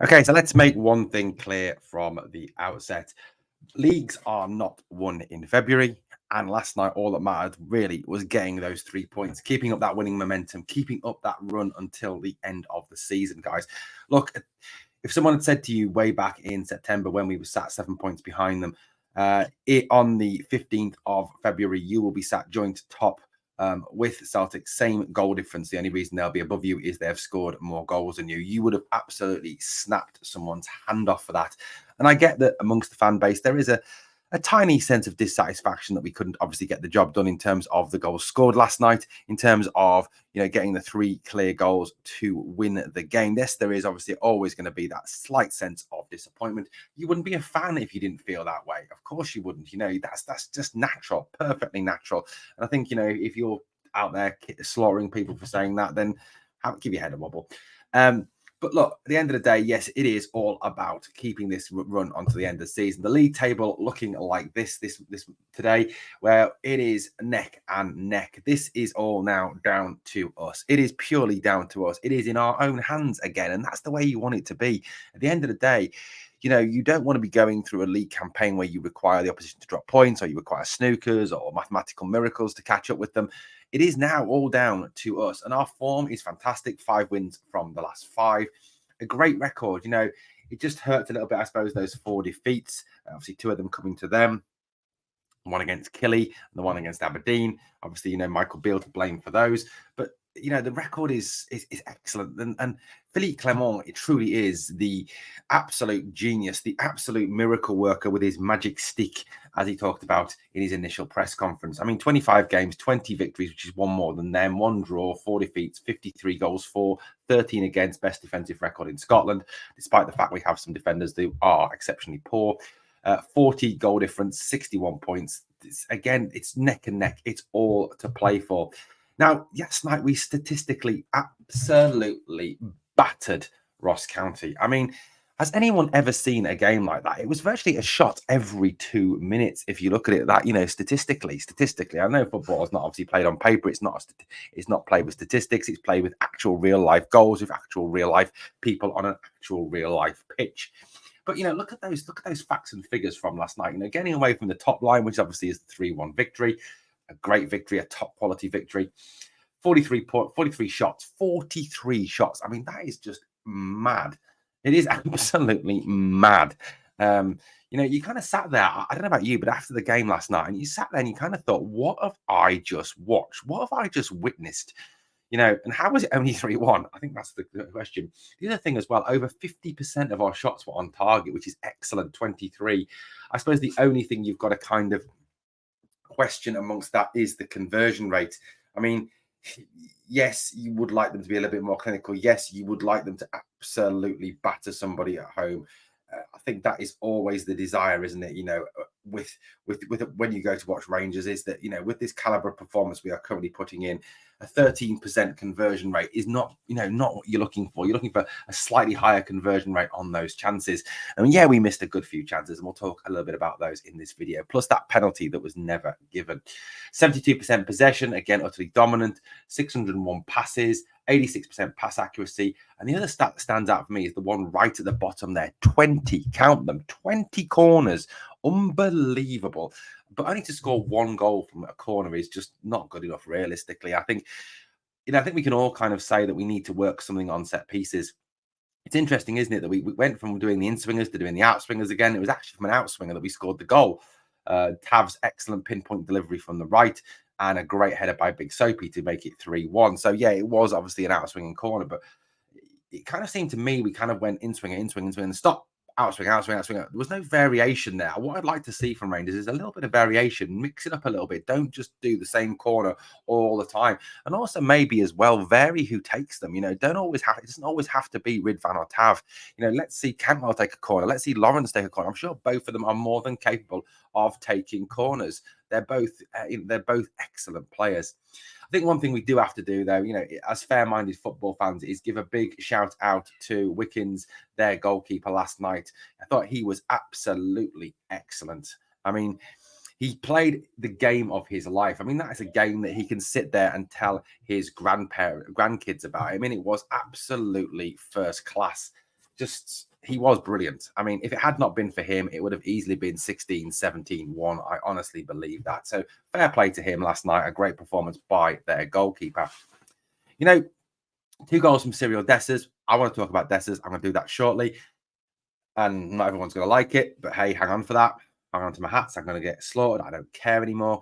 Okay, so let's make one thing clear from the outset. Leagues are not won in February. And last night, all that mattered really was getting those 3 points, keeping up that winning momentum, keeping up that run until the end of the season, guys. Look, if someone had said to you way back in September when we were sat 7 points behind them, on the 15th of February, you will be sat joint top with Celtic, same goal difference. The only reason they'll be above you is they've scored more goals than you. You would have absolutely snapped someone's hand off for that. And I get that amongst the fan base, there is a tiny sense of dissatisfaction that we couldn't obviously get the job done in terms of the goals scored last night, in terms of, getting the 3 clear goals to win the game. Yes, there is obviously always going to be that slight sense of disappointment. You wouldn't be a fan if you didn't feel that way. Of course you wouldn't. That's just natural, perfectly natural. And I think, if you're out there slaughtering people for saying that, then give your head a wobble. But look, at the end of the day, yes, it is all about keeping this run onto the end of the season. The league table looking like this today, where it is neck and neck. This is all now down to us. It is purely down to us. It is in our own hands again, and that's the way you want it to be. At the end of the day, you don't want to be going through a league campaign where you require the opposition to drop points, or you require snookers or mathematical miracles to catch up with them. It is now all down to us, and our form is fantastic. 5 wins from the last 5, a great record. It just hurts a little bit, I suppose, those 4 defeats. Obviously, 2 of them coming to them. One against Killy and the one against Aberdeen. Obviously, Michael Beale to blame for those. But the record is excellent. And Philippe Clement, it truly is the absolute genius, the absolute miracle worker with his magic stick, as he talked about in his initial press conference. I mean, 25 games, 20 victories, which is one more than them, 1 draw, 4 defeats, 53 goals for, 13 against, best defensive record in Scotland, despite the fact we have some defenders who are exceptionally poor. 40 goal difference, 61 points. It's neck and neck. It's all to play for. Now, last night we statistically absolutely battered Ross County. I mean, has anyone ever seen a game like that? It was virtually a shot every 2 minutes. If you look at it, that statistically, I know football is not obviously played on paper. It's not played with statistics. It's played with actual real life goals, with actual real life people on an actual real life pitch. But look at those facts and figures from last night. Getting away from the top line, which obviously is the 3-1 victory, a great victory, a top quality victory. 43 shots, 43 shots. I mean, that is just mad. It is absolutely mad. You kind of sat there. I don't know about you, but after the game last night, and you sat there and you kind of thought, what have I just watched? What have I just witnessed? And how was it only 3-1? I think that's the question. The other thing as well, over 50% of our shots were on target, which is excellent, 23. I suppose the only thing you've got to kind of question amongst that is the conversion rate. I mean, yes, you would like them to be a little bit more clinical. Yes, you would like them to absolutely batter somebody at home. I think that is always the desire, isn't it? With when you go to watch Rangers, is that with this caliber of performance we are currently putting in, a 13% conversion rate is not not what you're looking for. You're looking for a slightly higher conversion rate on those chances. I mean, yeah, we missed a good few chances, and we'll talk a little bit about those in this video. Plus that penalty that was never given. 72% possession, again utterly dominant. 601 passes. 86% pass accuracy. And the other stat that stands out for me is the one right at the bottom there. 20, count them, 20 corners. Unbelievable. But only to score 1 goal from a corner is just not good enough, realistically. I think we can all kind of say that we need to work something on set pieces. It's interesting, isn't it, that we went from doing the in-swingers to doing the out-swingers again. It was actually from an out-swinger that we scored the goal. Tav's excellent pinpoint delivery from the right, and a great header by Big Soapy to make it 3-1. So, yeah, it was obviously an out-swinging corner, but it kind of seemed to me we kind of went in-swinger, and stop, out-swing. There was no variation there. What I'd like to see from Rangers is a little bit of variation, mix it up a little bit. Don't just do the same corner all the time. And also maybe as well, vary who takes them. It doesn't always have to be Ridvan or Tav. Let's see Cantwell take a corner. Let's see Lawrence take a corner. I'm sure both of them are more than capable of taking corners. They're both excellent players. I think one thing we do have to do, though, as fair-minded football fans, is give a big shout out to Wickens, their goalkeeper last night. I thought he was absolutely excellent. I mean, he played the game of his life. I mean, that is a game that he can sit there and tell his grandkids about. I mean, it was absolutely first class. he was brilliant. I mean, if it had not been for him, it would have easily been 16-17-1. I honestly believe that. So fair play to him last night. A great performance by their goalkeeper. You know, 2 goals from Cyril Dessers. I want to talk about Dessers. I'm going to do that shortly. And not everyone's going to like it, but hey, hang on for that. Hang on to my hats. I'm going to get slaughtered. I don't care anymore.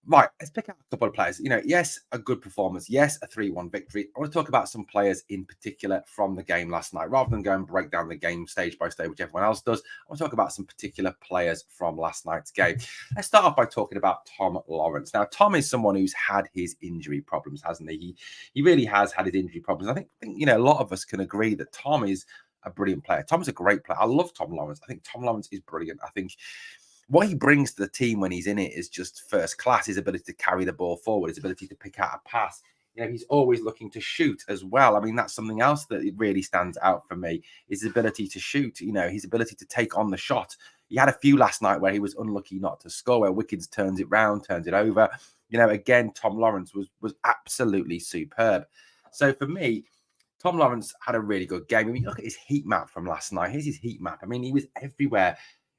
Right, let's pick out a couple of players. You know, yes, a good performance. Yes, a 3-1 victory. I want to talk about some players in particular from the game last night. Rather than go and break down the game stage by stage, which everyone else does, I want to talk about some particular players from last night's game. Let's start off by talking about Tom Lawrence. Now, Tom is someone who's had his injury problems, hasn't he? He really has had his injury problems. I think, you know, a lot of us can agree that Tom is a brilliant player. Tom's a great player. I love Tom Lawrence. I think Tom Lawrence is brilliant. I think what he brings to the team when he's in it is just first class. His ability to carry the ball forward, his ability to pick out a pass. You know, he's always looking to shoot as well. I mean, that's something else that really stands out for me, is his ability to shoot, you know, his ability to take on the shot. He had a few last night where he was unlucky not to score, where Wickens turns it round, turns it over. You know, again, Tom Lawrence was absolutely superb. So for me, Tom Lawrence had a really good game. I mean, look at his heat map from last night. Here's his heat map. I mean, he was everywhere.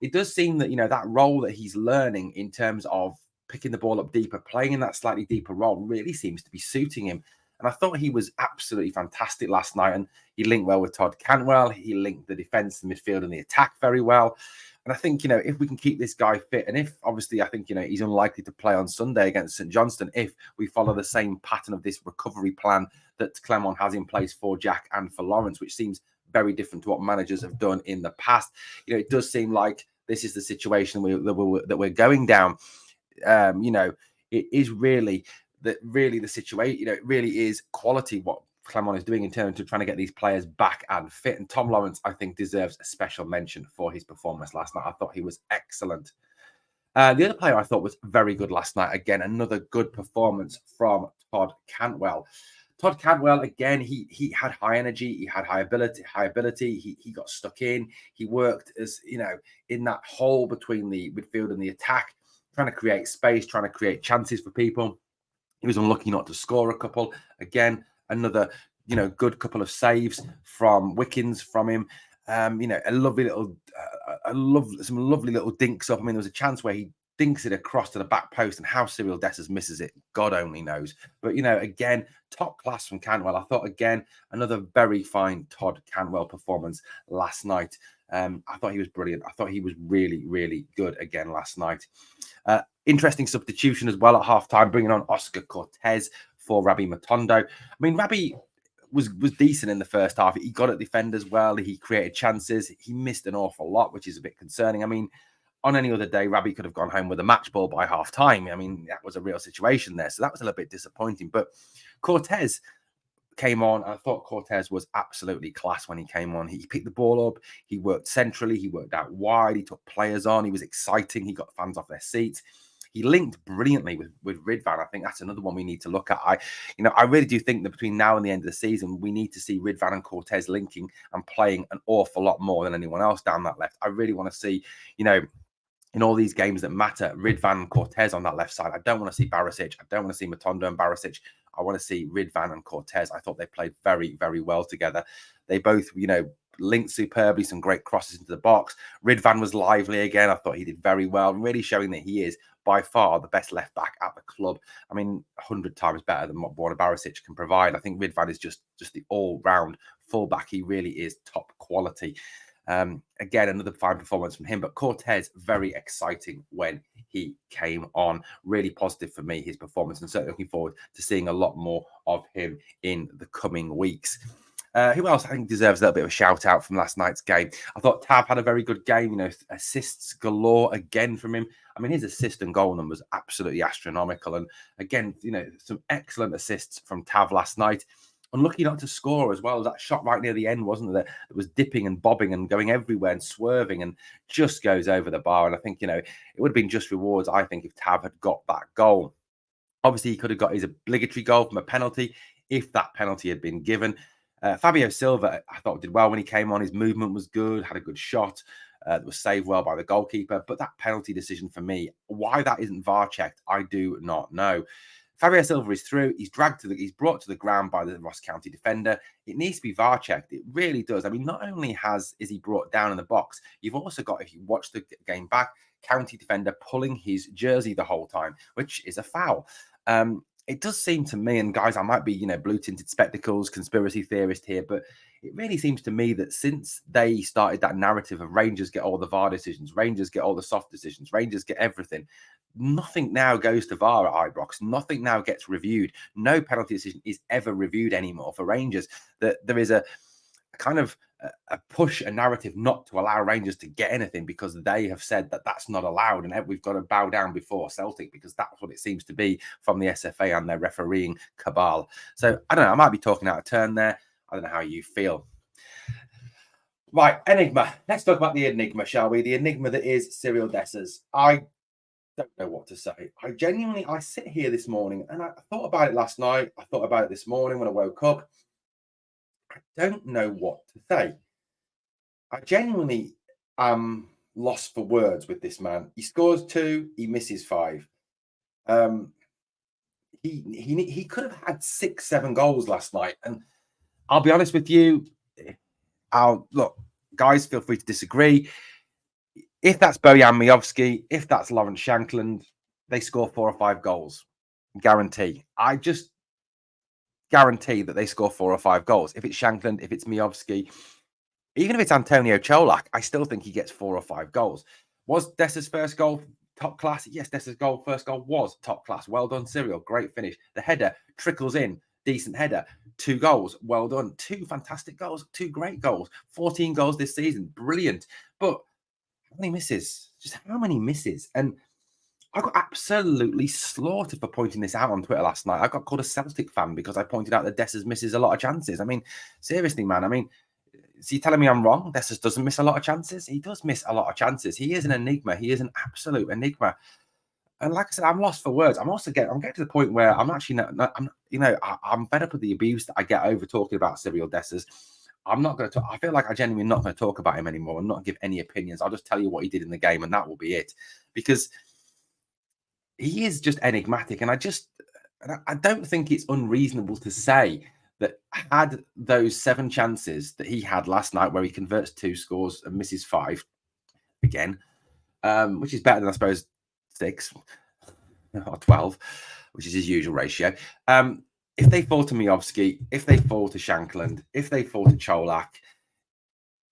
It does seem that, you know, that role that he's learning in terms of picking the ball up deeper, playing in that slightly deeper role really seems to be suiting him. And I thought he was absolutely fantastic last night. And he linked well with Todd Cantwell. He linked the defense, the midfield, and the attack very well. And I think, you know, if we can keep this guy fit, and if obviously I think, you know, he's unlikely to play on Sunday against St Johnstone, if we follow the same pattern of this recovery plan that Clement has in place for Jack and for Lawrence, which seems very different to what managers have done in the past. You know, it does seem like this is the situation that we're going down. You know, it is really the situation. You know, it really is quality what Clement is doing in terms of trying to get these players back and fit. And Tom Lawrence, I think, deserves a special mention for his performance last night. I thought he was excellent. The other player I thought was very good last night. Again, another good performance from Todd Cantwell. Todd Cantwell, again, he had high energy, he had high ability. He got stuck in. He worked as, you know, in that hole between the midfield and the attack, trying to create space, trying to create chances for people. He was unlucky not to score a couple. Again, another, you know, good couple of saves from Wickens from him. You know, a lovely little, some lovely little dinks up. I mean, there was a chance where he dinks it across to the back post, and how Cyril Dessers misses it, God only knows. But, you know, again, top class from Cantwell. I thought, again, another very fine Todd Cantwell performance last night. I thought he was brilliant. I thought he was really, really good again last night. Interesting substitution as well at halftime, bringing on Oscar Cortez for Rabbi Matondo. I mean, Rabbi was decent in the first half. He got at defenders well. He created chances. He missed an awful lot, which is a bit concerning. I mean, on any other day, Rabbi could have gone home with a match ball by half time. I mean, that was a real situation there. So that was a little bit disappointing. But Cortez came on. I thought Cortez was absolutely class when he came on. He picked the ball up. He worked centrally. He worked out wide. He took players on. He was exciting. He got fans off their seats. He linked brilliantly with Ridvan. I think that's another one we need to look at. I really do think that between now and the end of the season, we need to see Ridvan and Cortez linking and playing an awful lot more than anyone else down that left. I really want to see, you know, in all these games that matter, Ridvan and Cortez on that left side. I don't want to see Barisic. I don't want to see Matondo and Barisic. I want to see Ridvan and Cortez. I thought they played very, very well together. They both, you know, linked superbly, some great crosses into the box. Ridvan was lively again. I thought he did very well, really showing that he is by far the best left back at the club. I mean, 100 times better than what Borna Barisic can provide. I think Ridvan is just the all-round fullback. He really is top quality. Again, another fine performance from him, but Cortez, very exciting when he came on. Really positive for me, his performance, and certainly looking forward to seeing a lot more of him in the coming weeks. Who else I think deserves a little bit of a shout out from last night's game? I thought Tav had a very good game, you know, assists galore again from him. I mean, his assist and goal numbers absolutely astronomical. And again, you know, some excellent assists from Tav last night. Unlucky not to score as well. That shot right near the end, wasn't it? That was dipping and bobbing and going everywhere and swerving and just goes over the bar. And I think, you know, it would have been just rewards, I think, if Tav had got that goal. Obviously, he could have got his obligatory goal from a penalty if that penalty had been given. Fabio Silva, I thought, did well when he came on. His movement was good, had a good shot. That was saved well by the goalkeeper. But that penalty decision for me, why that isn't VAR checked, I do not know. Fabio Silva is through. He's brought to the ground by the Ross County defender. It needs to be VAR checked. It really does. I mean, not only is he brought down in the box, you've also got, if you watch the game back, County defender pulling his jersey the whole time, which is a foul. It does seem to me, and guys, I might be, blue tinted spectacles, conspiracy theorist here, but it really seems to me that since they started that narrative of Rangers get all the VAR decisions, Rangers get all the soft decisions, Rangers get everything, nothing now goes to VAR at Ibrox. Nothing now gets reviewed. No penalty decision is ever reviewed anymore for Rangers. That there is a kind of a push, a narrative not to allow Rangers to get anything because they have said that that's not allowed and we've got to bow down before Celtic, because that's what it seems to be from the SFA and their refereeing cabal. So I don't know, I might be talking out of turn there. I don't know how you feel. Right, Enigma. Let's talk about the Enigma, shall we? The Enigma that is Cyril Dessers. I don't know what to say. I sit here this morning and I thought about it last night. I thought about it this morning when I woke up. I don't know what to say. I genuinely am lost for words with this man. He scores 2, he misses 5. He could have had 6, 7 goals last night. And I'll be honest with you. Look, guys, feel free to disagree. If that's Bojan Miovski, if that's Lawrence Shankland, they score 4 or 5 goals. Guarantee. I just guarantee that they score 4 or 5 goals. If it's Shankland, if it's Miovski, even if it's Antonio Cholak, I still think he gets 4 or 5 goals. Was Dessa's first goal top class? Yes, Dessa's first goal was top class. Well done, Cyril. Great finish. The header trickles in. Decent header. 2 goals. Well done. 2 fantastic goals. 2 great goals. 14 goals this season. Brilliant. But how many misses? Just how many misses? And I got absolutely slaughtered for pointing this out on Twitter last night. I got called a Celtic fan because I pointed out that Dessers misses a lot of chances. I mean, seriously, man. I mean, so you're telling me I'm wrong? Dessers doesn't miss a lot of chances? He does miss a lot of chances. He is an enigma. He is an absolute enigma. And like I said, I'm lost for words. I'm getting to the point where I'm actually I'm fed up with the abuse that I get over talking about Cyril Dessers. I'm not going to talk. I feel like I genuinely not going to talk about him anymore and not give any opinions. I'll just tell you what he did in the game, and that will be it. Because he is just enigmatic, and I don't think it's unreasonable to say that had those 7 chances that he had last night, where he converts 2, scores and misses 5 again, which is better than I suppose 6 or 12, which is his usual ratio. If they fall to Miovski, if they fall to Shankland, if they fall to Cholak,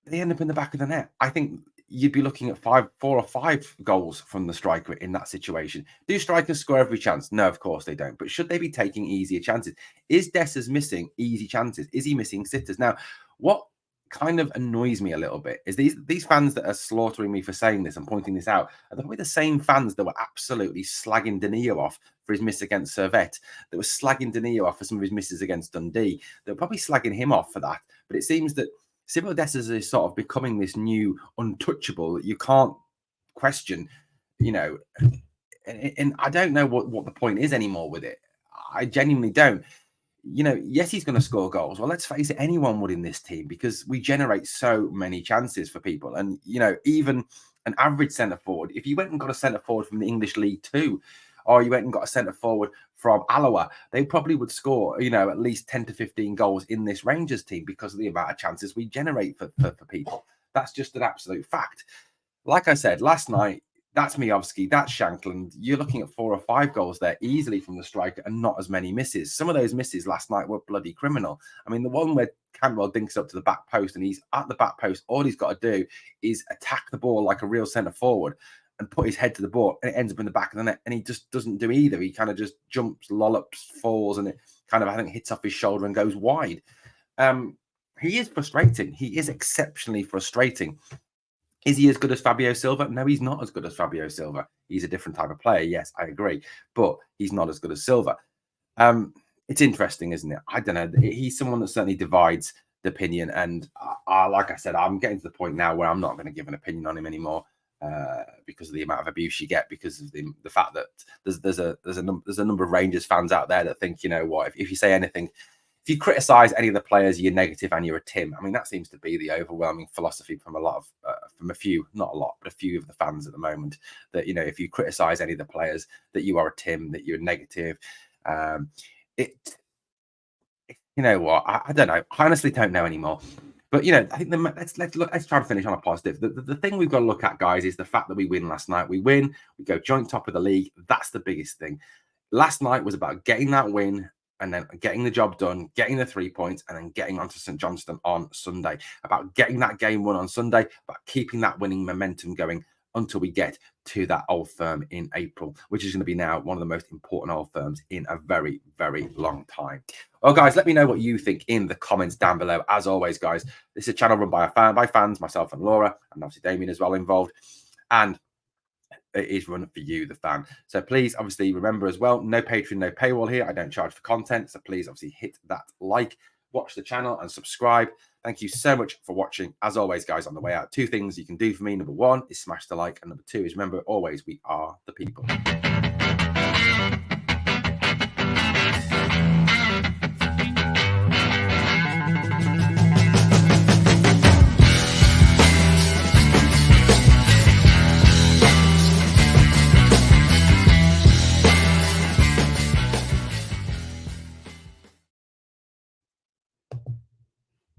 they end up in the back of the net. I think you'd be looking at 4 or 5 goals from the striker in that situation. Do strikers score every chance? No, of course they don't. But should they be taking easier chances? Is Dessers missing easy chances? Is he missing sitters? Now, what kind of annoys me a little bit is these fans that are slaughtering me for saying this and pointing this out are probably the same fans that were absolutely slagging Danilo off for his miss against Servette, that were slagging Danilo off for some of his misses against Dundee. They're probably slagging him off for that. But it seems that Cyril Dessers is sort of becoming this new untouchable that you can't question, and I don't know what the point is anymore with it. I genuinely don't. Yes, he's going to score goals. Well, let's face it, anyone would in this team, because we generate so many chances for people. And, even an average centre forward, if you went and got a centre forward from the English League 2, or you went and got a centre forward from Alloa, they probably would score, at least 10 to 15 goals in this Rangers team because of the amount of chances we generate for people. That's just an absolute fact. Like I said, last night, that's Miovski, that's Shankland. You're looking at 4 or 5 goals there easily from the striker and not as many misses. Some of those misses last night were bloody criminal. I mean, the one where Cantwell dinks up to the back post and he's at the back post, all he's got to do is attack the ball like a real centre forward and put his head to the ball, and it ends up in the back of the net, and he just doesn't do either. He kind of just jumps, lollops, falls, and it kind of, I think, hits off his shoulder and goes wide. He is frustrating. He is exceptionally frustrating. Is he as good as Fabio Silva? No, he's not as good as Fabio Silva. He's a different type of player. Yes, I agree. But he's not as good as Silva. It's interesting, isn't it? I don't know. He's someone that certainly divides the opinion. And like I said, I'm getting to the point now where I'm not going to give an opinion on him anymore because of the amount of abuse you get, because of the fact that there's a number of Rangers fans out there that think, you know what, if you say anything, if you criticize any of the players, you're negative and you're a Tim. I mean, that seems to be the overwhelming philosophy from from a few, not a lot, but a few of the fans at the moment, that, if you criticize any of the players, that you are a Tim, that you're negative. It, you know what? I don't know. I honestly don't know anymore. But you know, I think let's try to finish on a positive. The thing we've got to look at, guys, is the fact that we win last night. We win, we go joint top of the league. That's the biggest thing. Last night was about getting that win and then getting the job done, getting the 3 points, and then getting onto St Johnstone on Sunday. About getting that game won on Sunday, about keeping that winning momentum going until we get to that Old Firm in April, which is going to be now one of the most important Old Firms in a very, very long time. Well, guys, let me know what you think in the comments down below. As always, guys, this is a channel run by fans, myself and Lorah, and obviously Damien as well involved. And it is run for you, the fan. So please, obviously, remember as well, no Patreon, no paywall here. I don't charge for content. So please, obviously, hit that like, watch the channel and subscribe. Thank you so much for watching. As always, guys, on the way out, 2 things you can do for me. Number 1 is smash the like. And number 2 is remember, always, we are the people.